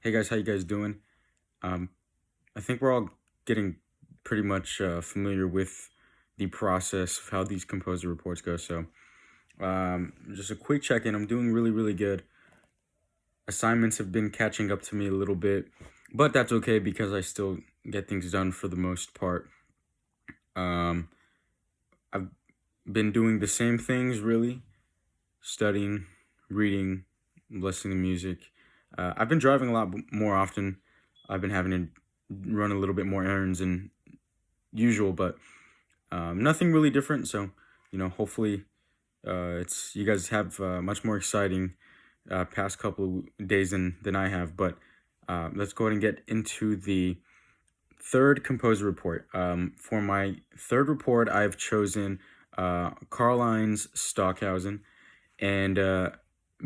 Hey guys, how you guys doing? Um, I think we're all getting pretty much familiar with the process of how these composer reports go. Just a quick check-in. I'm doing really, really good. Assignments have been catching up to me a little bit, but that's okay because I still get things done for the most part. Um, I've been doing the same things really, studying, reading, listening to music. I've been driving a lot more often. I've been having to run a little bit more errands than usual, but nothing really different. So, hopefully, it's you guys have much more exciting past couple of days than I have. But let's go ahead and get into the third composer report. For my third report, I've chosen Carline's Stockhausen, and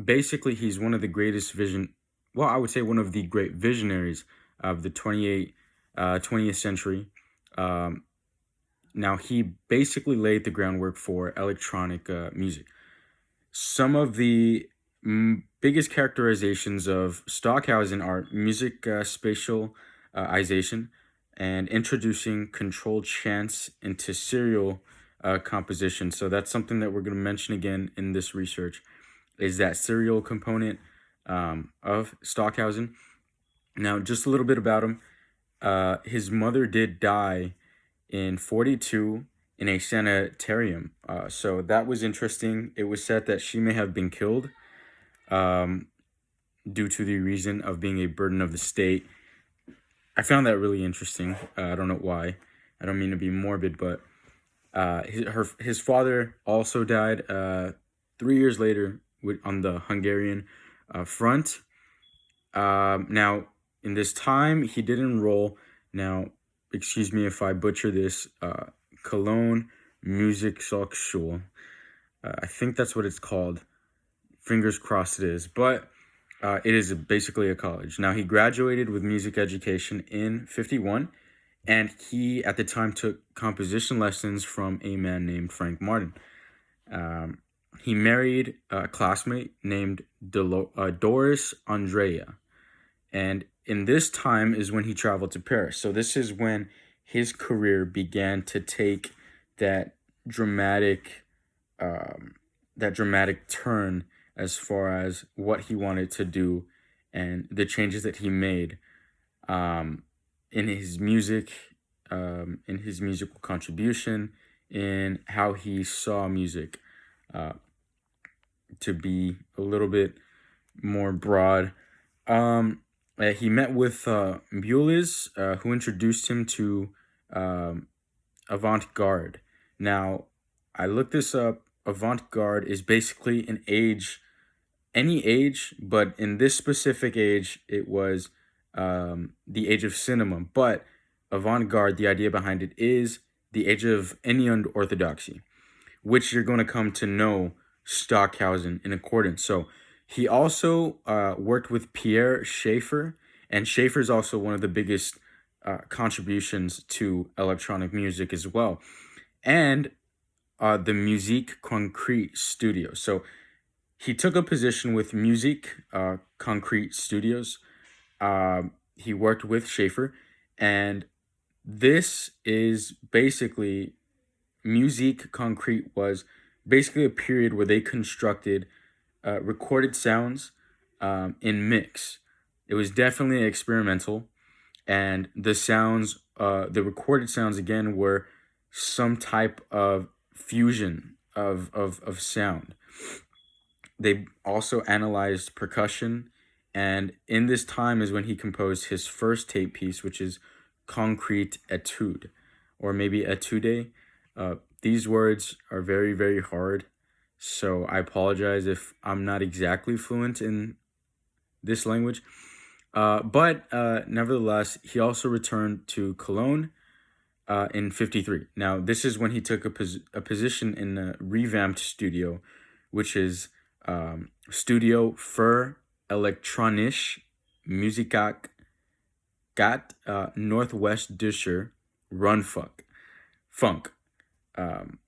basically, he's one of the greatest vision. Well, I would say one of the great visionaries of the 20th century. Um, Now, he basically laid the groundwork for electronic music. Some of the biggest characterizations of Stockhausen are music spatialization and introducing controlled chants into serial composition. So that's something that we're going to mention again in this research is that serial component of Stockhausen. Now, just a little bit about him. His mother did die in 42 in a sanitarium. So that was interesting. It was said that she may have been killed um, due to the reason of being a burden of the state. I found that really interesting. I don't know why. I don't mean to be morbid, but his father also died 3 years later on the Hungarian front. Now, in this time, he did enroll. Now, excuse me if I butcher this. Cologne Musikhochschule. I think that's what it's called. Fingers crossed it is. But it is basically a college. Now, he graduated with music education in 51, and he, at the time, took composition lessons from a man named Frank Martin. Um, he married a classmate named Doris Andrea. And in this time is when he traveled to Paris. So this is when his career began to take that dramatic um, that dramatic turn as far as what he wanted to do and the changes that he made um, in his music, in his musical contribution, in how he saw music uh, to be a little bit more broad. He met with Mules, who introduced him to um, avant-garde. Now, I looked this up. Avant-garde is basically an age, any age, but in this specific age, it was the age of cinema. But avant-garde, the idea behind it is the age of Indian orthodoxy, which you're going to come to know Stockhausen in accordance. So he also worked with Pierre Schaeffer, and Schaeffer is also one of the biggest contributions to electronic music as well, and the Musique Concrete Studio. So he took a position with Musique Concrete Studios. He worked with Schaeffer, and this is basically Musique Concrete was basically a period where they constructed recorded sounds in mix. It was definitely experimental, and the recorded sounds again were some type of fusion of sound. They also analyzed percussion, and in this time is when he composed his first tape piece, which is Concrete Etude, or maybe Etude. These words are very, very hard, so I apologize if I'm not exactly fluent in this language. But nevertheless, he also returned to Cologne in 53. Now, this is when he took a position in a revamped studio, which is Studio für elektronische Musik Northwestdeutscher Rundfunk. Funk. Um,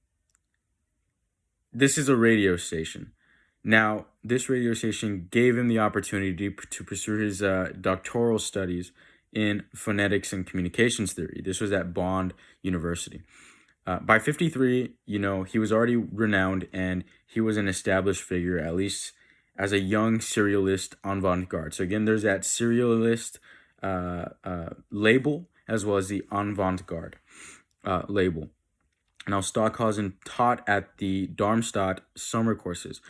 this is a radio station. Now, this radio station gave him the opportunity to pursue his doctoral studies in phonetics and communications theory. This was at Bond University. By 53, he was already renowned and he was an established figure, at least as a young serialist avant garde. So, again, there's that serialist label as well as the avant garde label. Now, Stockhausen taught at the Darmstadt summer courses.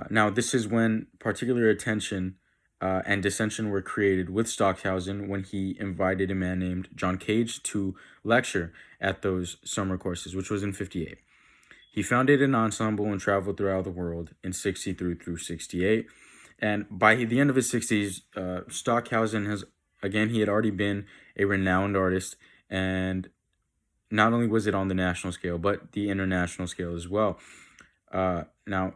Now, this is when particular attention and dissension were created with Stockhausen when he invited a man named John Cage to lecture at those summer courses, which was in 58. He founded an ensemble and traveled throughout the world in 63 through 68. And by the end of his 60s, Stockhausen he had already been a renowned artist. And not only was it on the national scale, but the international scale as well. Now,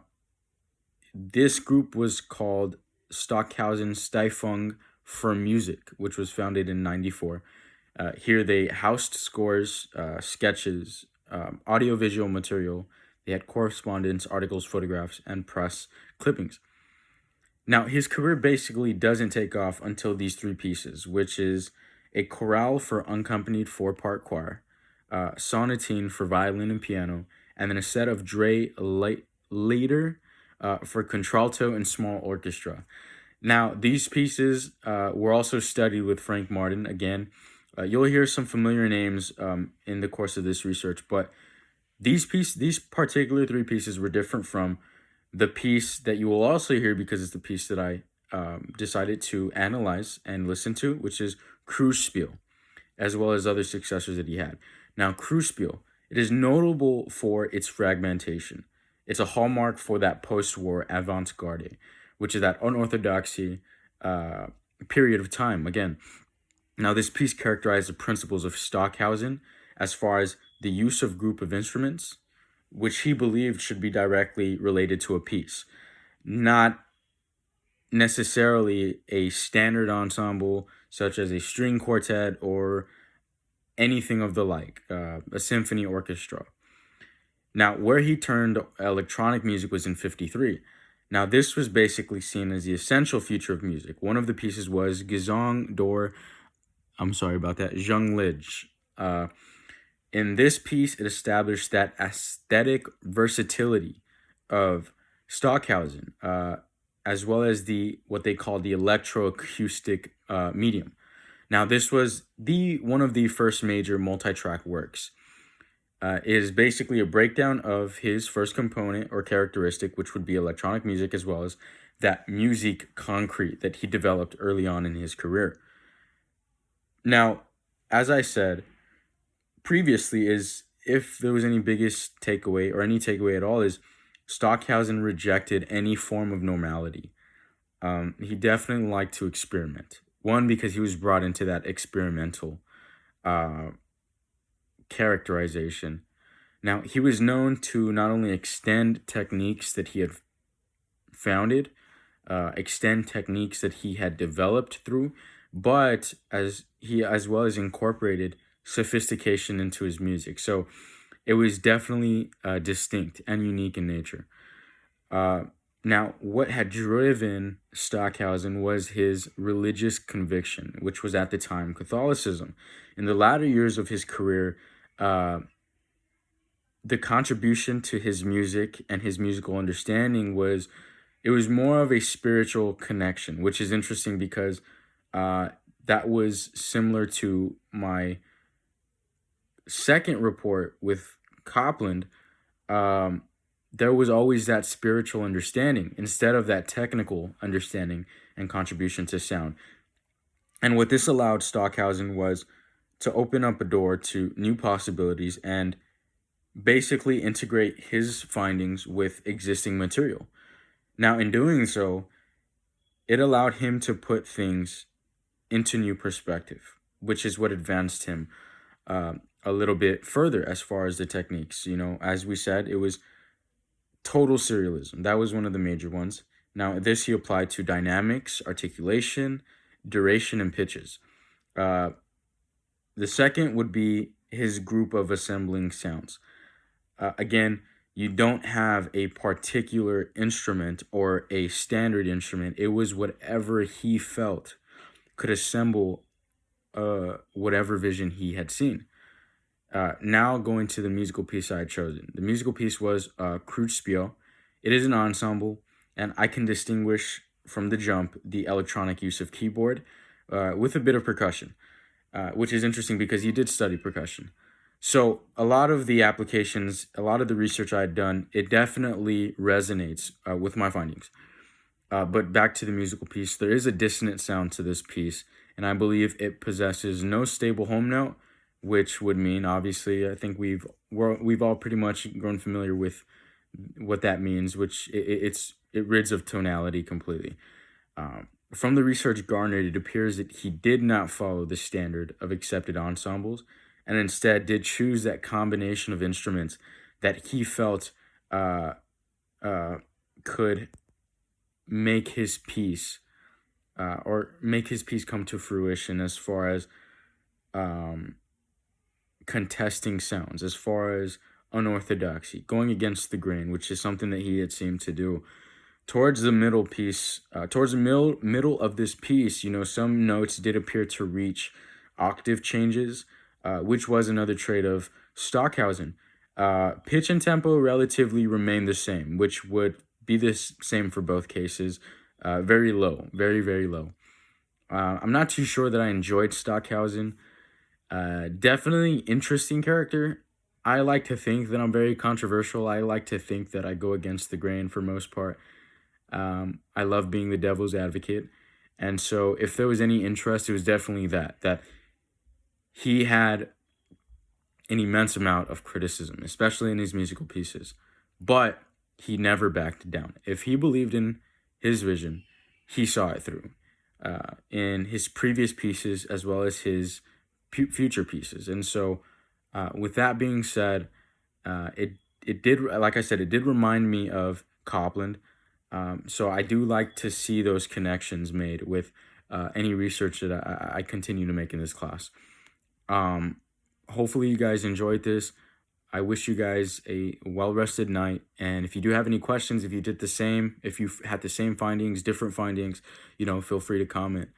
this group was called Stockhausen Stiftung für Musik, which was founded in 94. Here they housed scores, sketches, audiovisual material. They had correspondence, articles, photographs, and press clippings. Now, his career basically doesn't take off until these three pieces, which is a chorale for unaccompanied four-part choir, sonatine for violin and piano, and then a set of Lieder for contralto and small orchestra. Now, these pieces were also studied with Frank Martin. Again, you'll hear some familiar names in the course of this research, but these particular three pieces were different from the piece that you will also hear because it's the piece that I decided to analyze and listen to, which is Spiel, as well as other successors that he had. Now, Spiel, it is notable for its fragmentation. It's a hallmark for that post-war avant-garde, which is that unorthodoxy period of time. Again, now this piece characterized the principles of Stockhausen as far as the use of group of instruments, which he believed should be directly related to a piece, not necessarily a standard ensemble such as a string quartet or anything of the like, a symphony orchestra. Now, where he turned electronic music was in 53. Now, this was basically seen as the essential future of music. One of the pieces was Gesang door, Junglage. In this piece, it established that aesthetic versatility of Stockhausen, as well as what they call the electroacoustic medium. Now, this was one of the first major multi-track works. It is basically a breakdown of his first component or characteristic, which would be electronic music, as well as that musique concrete that he developed early on in his career. Now, as I said previously, is if there was any biggest takeaway or any takeaway at all, is Stockhausen rejected any form of normality. He definitely liked to experiment. One, because he was brought into that experimental characterization. Now, he was known to not only extend techniques that he had founded, extend techniques that he had developed through, but as well as incorporated sophistication into his music. So it was definitely distinct and unique in nature. Now, what had driven Stockhausen was his religious conviction, which was at the time Catholicism. In the latter years of his career, the contribution to his music and his musical understanding was more of a spiritual connection, which is interesting because that was similar to my second report with Copland. There was always that spiritual understanding instead of that technical understanding and contribution to sound. And what this allowed Stockhausen was to open up a door to new possibilities and basically integrate his findings with existing material. Now, in doing so, it allowed him to put things into new perspective, which is what advanced him a little bit further as far as the techniques. As we said, it was total serialism. That was one of the major ones. Now, this he applied to dynamics, articulation, duration, and pitches. The second would be his group of assembling sounds. Again, you don't have a particular instrument or a standard instrument. It was whatever he felt could assemble whatever vision he had seen. Now going to the musical piece I had chosen. The musical piece was Spiel. It is an ensemble, and I can distinguish from the jump the electronic use of keyboard with a bit of percussion, which is interesting because he did study percussion. So a lot of the applications, a lot of the research I had done, it definitely resonates with my findings. But back to the musical piece, there is a dissonant sound to this piece, and I believe it possesses no stable home note, which would mean, obviously, I think we've all pretty much grown familiar with what that means, which it rids of tonality completely. From the research garnered, it appears that he did not follow the standard of accepted ensembles, and instead did choose that combination of instruments that he felt uh, could make his piece or make his piece come to fruition as far as um, contesting sounds, as far as unorthodoxy, going against the grain, which is something that he had seemed to do. Towards the middle piece, towards the middle of this piece, some notes did appear to reach octave changes, which was another trait of Stockhausen. Pitch and tempo relatively remain the same, which would be the same for both cases. Very low, very, very low. I'm not too sure that I enjoyed Stockhausen. Definitely interesting character. I like to think that I'm very controversial. I like to think that I go against the grain for most part. I love being the devil's advocate. And so if there was any interest, it was definitely that he had an immense amount of criticism, especially in his musical pieces. But he never backed down. If he believed in his vision, he saw it through in his previous pieces as well as his future pieces. And so, with that being said, it did, like I said, it did remind me of Copland. So I do like to see those connections made with any research that I continue to make in this class. Hopefully you guys enjoyed this. I wish you guys a well-rested night. And if you do have any questions, if you did the same, if you had the same findings, different findings, feel free to comment.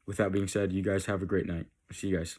With that being said, you guys have a great night. See you guys.